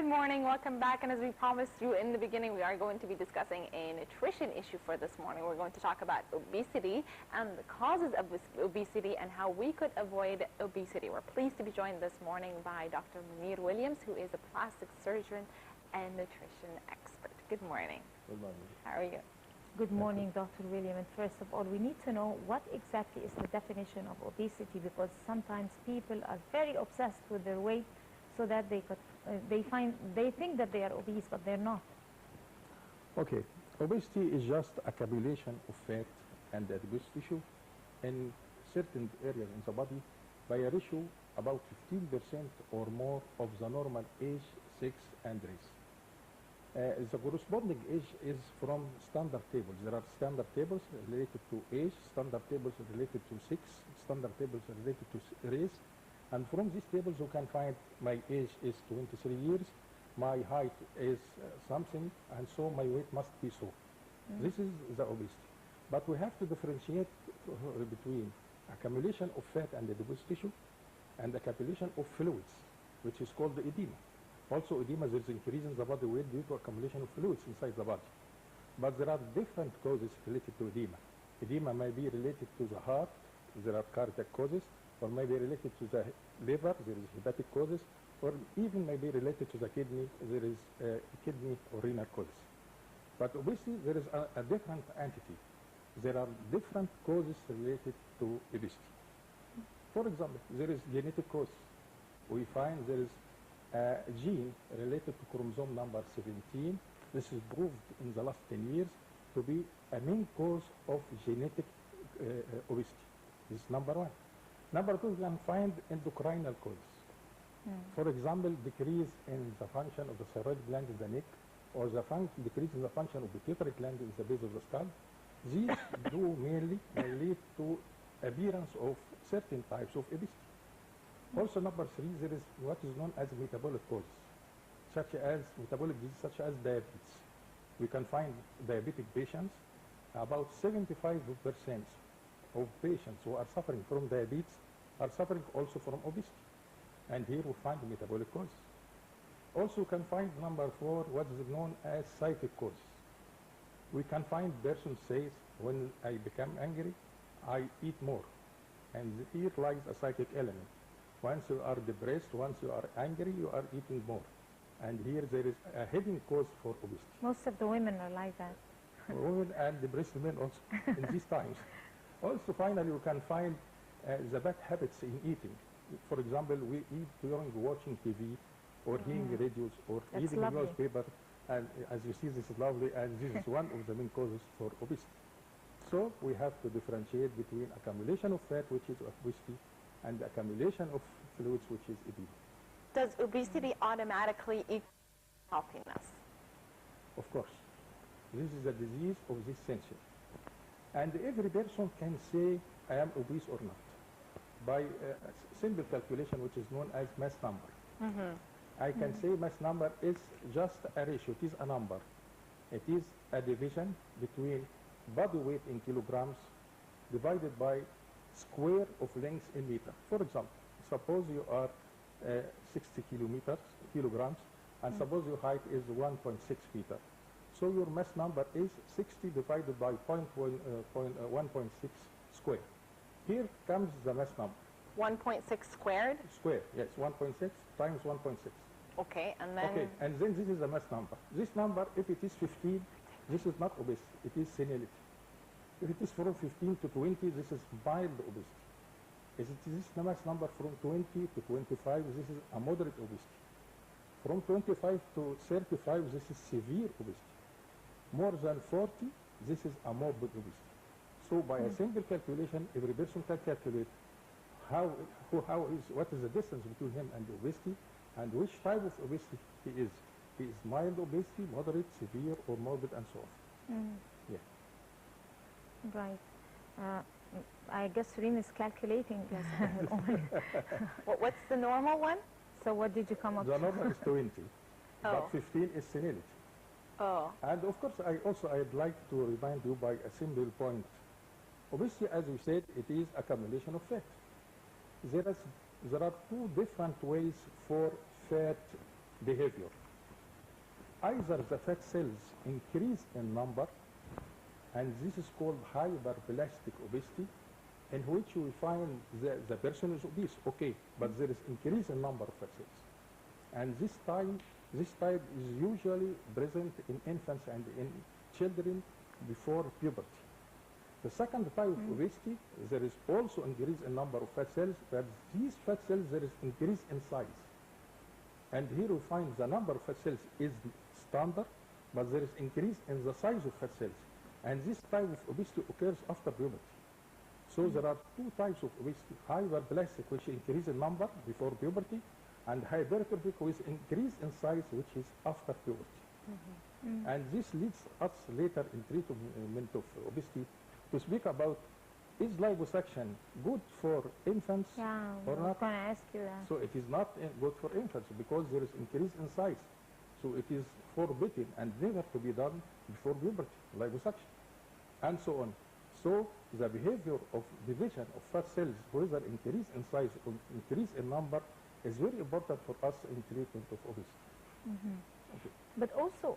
Good morning, welcome back, and as we promised you in the beginning, we are going to be discussing a nutrition issue for this morning. We're going to talk about obesity and the causes of obesity and how we could avoid obesity. We're pleased to be joined this morning by Dr. Mounir Williams, who is a plastic surgeon and nutrition expert. Good morning. Good morning. How are you? Good morning, Dr. William. And first of all, we need to know what exactly is the definition of obesity, because sometimes people are very obsessed with their weight so that they think that they are obese, but they're not. Okay, obesity is just accumulation of fat and adipose tissue in certain areas in the body by a ratio about 15% or more of the normal age, sex, and race. The corresponding age is from standard tables. There are standard tables related to age, standard tables related to sex, standard tables related to race. And from these tables you can find my age is 23 years, my height is something, and so my weight must be so. This is the obesity. But we have to differentiate between accumulation of fat and adipose tissue and accumulation of fluids, which is called edema. Also edema, there is increase in the body weight due to accumulation of fluids inside the body. But there are different causes related to edema. Edema may be related to the heart, there are cardiac causes, or may be related to the liver, there is hepatic causes, or even may be related to the kidney, there is kidney or renal causes. But obesity, there is a different entity. There are different causes related to obesity. For example, there is genetic cause. We find there is a gene related to chromosome number 17. This is proved in the last 10 years to be a main cause of genetic obesity. This is number one. Number two, we can find endocrinal causes. For example, decrease in the function of the thyroid gland in the neck, or the decrease in the function of the pituitary gland in the base of the skull. These do mainly lead to appearance of certain types of obesity. Also, number three, there is what is known as metabolic causes, such as metabolic disease, such as diabetes. We can find diabetic patients, about 75% of patients who are suffering from diabetes are suffering also from obesity. And here we find metabolic causes. Also, we can find number four, what is known as psychic causes. We can find persons says, when I become angry, I eat more. And here lies a psychic element. Once you are depressed, once you are angry, you are eating more. And here there is a hidden cause for obesity. Most of the women are like that. Women and depressed men also in these times. Also, finally, you can find the bad habits in eating. For example, we eat during watching TV or hearing radios or reading the newspaper. And as you see, this is lovely, and this is one of the main causes for obesity. So we have to differentiate between accumulation of fat, which is obesity, and the accumulation of fluids, which is edema. Does obesity automatically equal healthiness? Of course. This is a disease of this century. And every person can say, I am obese or not, by a simple calculation which is known as mass number. I can say mass number is just a ratio, it is a number. It is a division between body weight in kilograms divided by square of length in meter. For example, suppose you are 60 kilograms, and suppose your height is 1.6 meter. So your mass number is 60 divided by 1.6 square. Here comes the mass number. 1.6 squared? Square, yes, 1.6 times 1.6. Okay, and then? Okay, and then this is the mass number. This number, if it is 15, this is not obesity, it is senility. If it is from 15 to 20, this is mild obesity. If it is the mass number from 20 to 25, this is a moderate obesity. From 25 to 35, this is severe obesity. More than 40, this is a morbid obesity. So by a simple calculation, every person can calculate what is the distance between him and obesity, and which type of obesity he is. He is mild obesity, moderate, severe, or morbid, and so on. Yeah. Right. I guess Reem is calculating. What's the normal one? So what did you come up with? The with? normal is 20, but 15 is senility. Oh. And of course, I'd like to remind you by a simple point. Obesity, as we said, it is accumulation of fat. There are two different ways for fat behavior. either the fat cells increase in number, and this is called hyperplastic obesity, in which we find the person is obese, okay, but there is increase in number of fat cells. And this type is usually present in infants and in children before puberty. The second type of obesity, there is also increase in number of fat cells, but these fat cells, there is increase in size. And here we find the number of fat cells is standard, but there is increase in the size of fat cells. And this type of obesity occurs after puberty. So there are two types of obesity: hyperplastic, which increase in number before puberty, and hypertrophic, with increase in size, which is after puberty. And this leads us later in treatment of obesity to speak about, is liposuction good for infants or I was not? going to ask you that. So it is not good for infants because there is increase in size. So it is forbidden and never to be done before puberty, liposuction, and so on. So the behavior of division of fat cells, whether increase in size or increase in number, is very important for us in treatment of obesity. Okay. But also,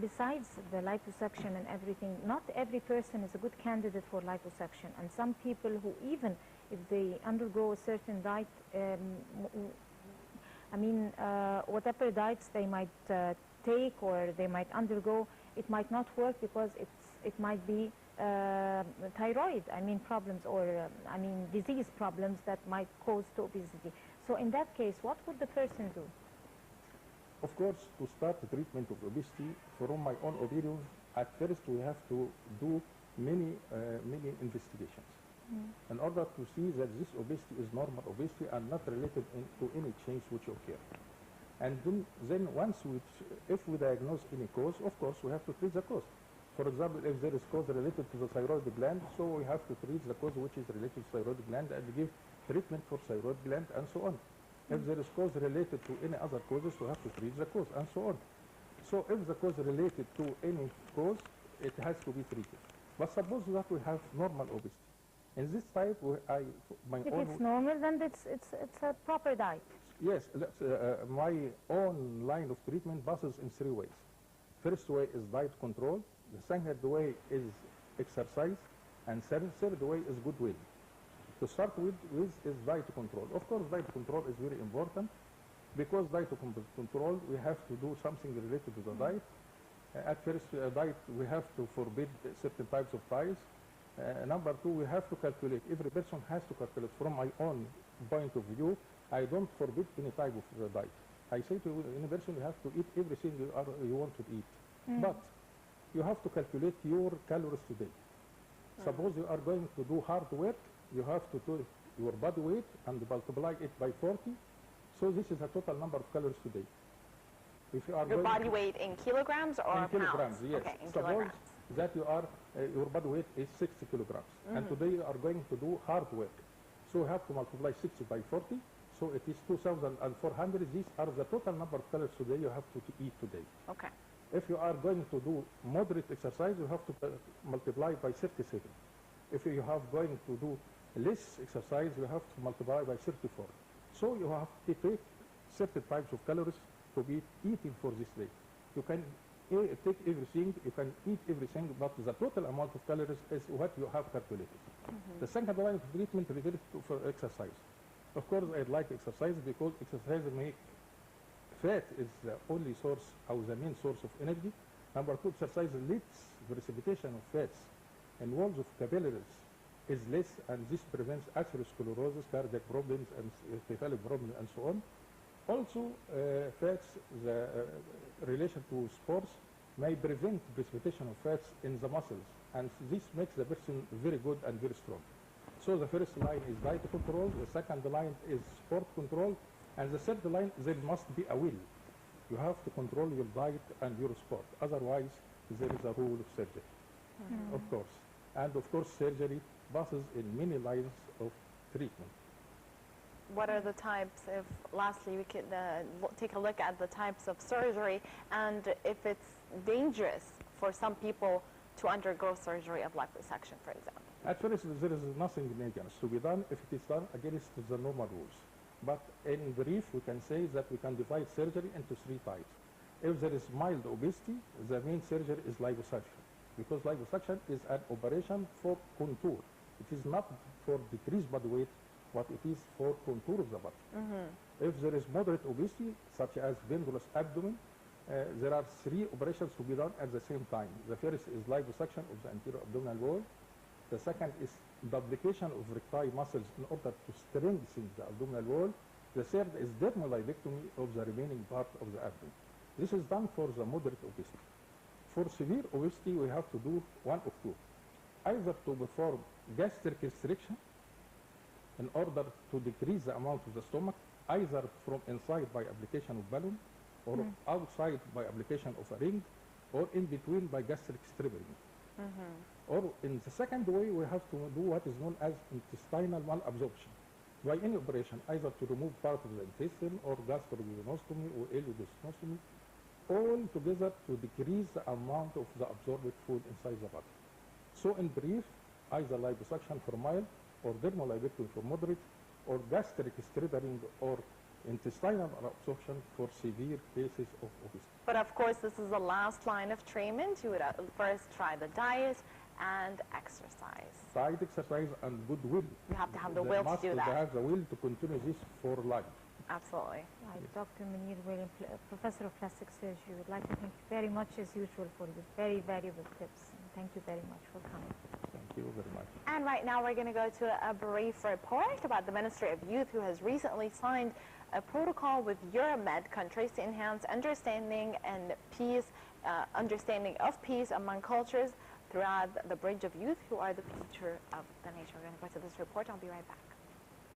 besides the liposuction and everything, not every person is a good candidate for liposuction. And some people who, even if they undergo a certain diet, whatever diets they might take or they might undergo, it might not work because it might be thyroid, problems, or disease problems that might cause to obesity. So in that case, what would the person do? Of course, to start the treatment of obesity, from my own opinion, at first we have to do many investigations in order to see that this obesity is normal obesity and not related to any change which occur. And then once if we diagnose any cause, of course we have to treat the cause. For example, if there is cause related to the thyroid gland, so we have to treat the cause which is related to thyroid gland and give treatment for thyroid gland and so on. If there is cause related to any other causes, we have to treat the cause and so on. So if the cause related to any cause, it has to be treated. But suppose that we have normal obesity. In this type, If it's normal, then it's a proper diet. Yes, my own line of treatment passes in three ways. First way is diet control. The second way is exercise, and third way is goodwill. To start with is diet control. Of course, diet control is very important because diet control, we have to do something related to the diet. At first, diet, we have to forbid certain types of diets. Number two, we have to calculate. Every person has to calculate. From my own point of view, I don't forbid any type of diet. I say to any person, you have to eat everything you want to eat. But you have to calculate your calories today. Suppose you are going to do hard work, you have to do your body weight and multiply it by 40. So this is a total number of calories today. If you are your body weight in kilograms or in kilograms, pounds? yes. Okay, in Suppose kilograms. that you are your body weight is 60 kilograms, and today you are going to do hard work. So you have to multiply 60 by 40. So it is 2,400. These are the total number of calories today you have to eat today. Okay. If you are going to do moderate exercise, you have to multiply by 37. If you have going to do less exercise, you have to multiply by 34. So you have to take certain types of calories to be eating for this day. You can take everything, you can eat everything, but the total amount of calories is what you have calculated. The second line of treatment related to for exercise. Of course, I like exercise because exercise make fat is the only source or the main source of energy. Number two, exercise leads precipitation of fats and walls of capillaries is less, and this prevents atherosclerosis, cardiac problems, and cephalic problems, and so on. Also, fats, the relation to sports, may prevent precipitation of fats in the muscles, and this makes the person very good and very strong. So the first line is diet control, the second line is sport control, and the third line, there must be a will. You have to control your diet and your sport. Otherwise, there is a rule of surgery, of course. And of course, surgery passes in many lines of treatment. What are the types? If lastly, we could take a look at the types of surgery and if it's dangerous for some people to undergo surgery of liposuction, for example. At first, there is nothing dangerous to be done if it is done against the normal rules. But in brief, we can say that we can divide surgery into three types. If there is mild obesity, the main surgery is liposuction, because liposuction is an operation for contour. It is not for decreased body weight, but it is for contour of the body. If there is moderate obesity, such as pendulous abdomen, there are 3 operations to be done at the same time. The first is liposuction of the anterior abdominal wall. The second is duplication of recti muscles in order to strengthen the abdominal wall. The third is dermolipectomy of the remaining part of the abdomen. This is done for the moderate obesity. For severe obesity, we have to do one of two. Either to perform gastric restriction in order to decrease the amount of the stomach, either from inside by application of balloon, or outside by application of a ring, or in between by gastric strip ring. Or in the second way, we have to do what is known as intestinal malabsorption. By any operation, either to remove part of the intestine, or gastroduodenostomy, or ileoduodenostomy, all together to decrease the amount of the absorbed food inside the body. So in brief, either liposuction for mild, or dermolipectomy for moderate, or gastric stripping, or intestinal absorption for severe cases of obesity. But of course, this is the last line of treatment. You would first try the diet and exercise. Diet, exercise, and good will. You have to have the will to do that. They have the will to continue this for life. Absolutely. Right. Dr. Mounir وليم, Professor of Plastic Surgery, would like to thank you very much as usual for your very valuable tips. And thank you very much for coming. Thank you very much. And right now we're going to go to a brief report about the Ministry of Youth, who has recently signed a protocol with Euromed countries to enhance understanding and peace, understanding of peace among cultures throughout the bridge of youth, who are the future of the nation. We're going to go to this report. I'll be right back.